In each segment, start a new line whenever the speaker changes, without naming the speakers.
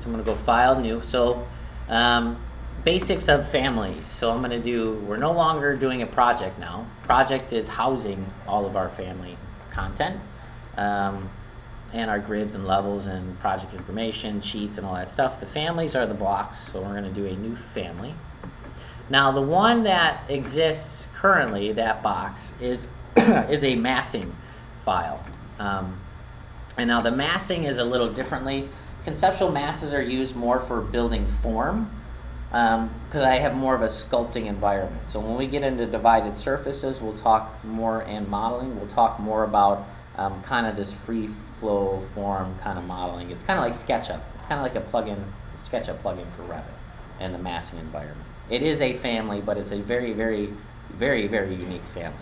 I'm going to go File, New. So basics of families. So I'm going to do, we're no longer doing a project now. Project is housing all of our family content, and our grids and levels and project information, sheets and all that stuff. The families are the blocks, so we're going to do a new family. Now the one that exists currently, that box, is is a massing file. And now the massing is a little differently. Conceptual masses are used more for building form, because I have more of a sculpting environment. So when we get into divided surfaces, we'll talk more, and modeling, we'll talk more about kind of this free flow form kind of modeling. It's kind of like SketchUp. It's kind of like a plugin, SketchUp plugin for Revit and the massing environment. It is a family, but it's a very, very, very, very unique family.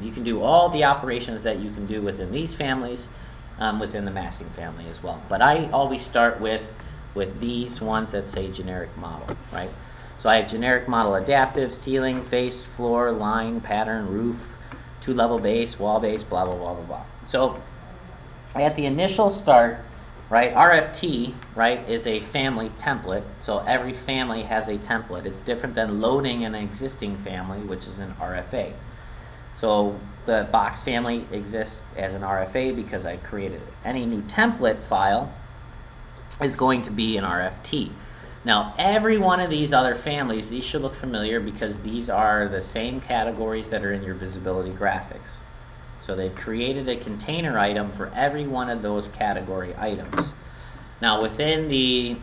You can do all the operations that you can do within these families, within the massing family as well. But I always start with these ones that say generic model, right? So I have generic model adaptive, ceiling, face, floor, line, pattern, roof, two-level base, wall base, blah, blah, blah, blah, blah. So at the initial start, right, RFT, right, is a family template. So every family has a template. It's different than loading an existing family, which is an RFA. So the box family exists as an RFA because I created it. Any new template file is going to be an RFT. Now every one of these other families, these should look familiar because these are the same categories that are in your visibility graphics. So they've created a container item for every one of those category items. Now within the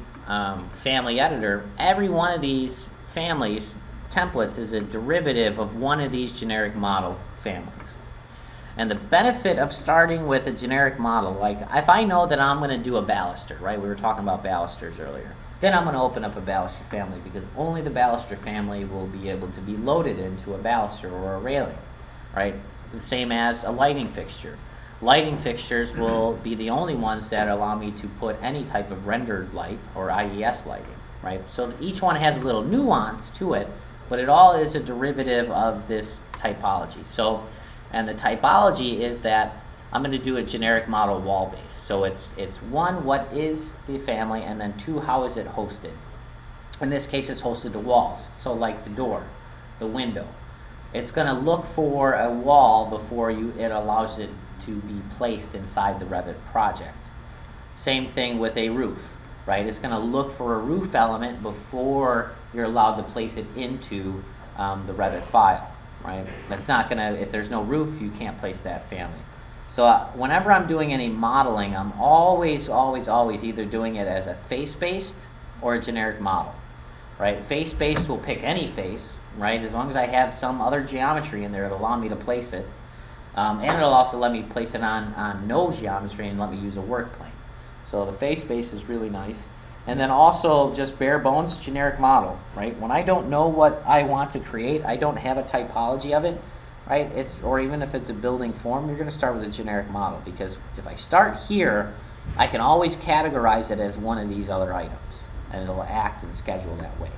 family editor, every one of these families templates is a derivative of one of these generic model families. And the benefit of starting with a generic model, like if I know that I'm going to do a baluster, right? We were talking about balusters earlier. Then I'm going to open up a baluster family because only the baluster family will be able to be loaded into a baluster or a railing, right? The same as a lighting fixture. Lighting fixtures will be the only ones that allow me to put any type of rendered light or IES lighting, right? So each one has a little nuance to it, but it all is a derivative of this typology. So, and the typology is that I'm going to do a generic model wall base. So it's one, what is the family, and then two, how is it hosted? In this case, it's hosted to walls. So like the door, the window. It's going to look for a wall before it allows it to be placed inside the Revit project. Same thing with a roof, right? It's going to look for a roof element before you're allowed to place it into the Revit file, right? That's not going to, if there's no roof, you can't place that family. So whenever I'm doing any modeling, I'm always either doing it as a face-based or a generic model, right? Face-based will pick any face, right? As long as I have some other geometry in there, it'll allow me to place it. And it'll also let me place it on no geometry and let me use a work plane. So the face-based is really nice. And then also just bare bones generic model, right? When I don't know what I want to create, I don't have a typology of it, right? Or even if it's a building form, you're going to start with a generic model, because if I start here, I can always categorize it as one of these other items, and it'll act and schedule that way.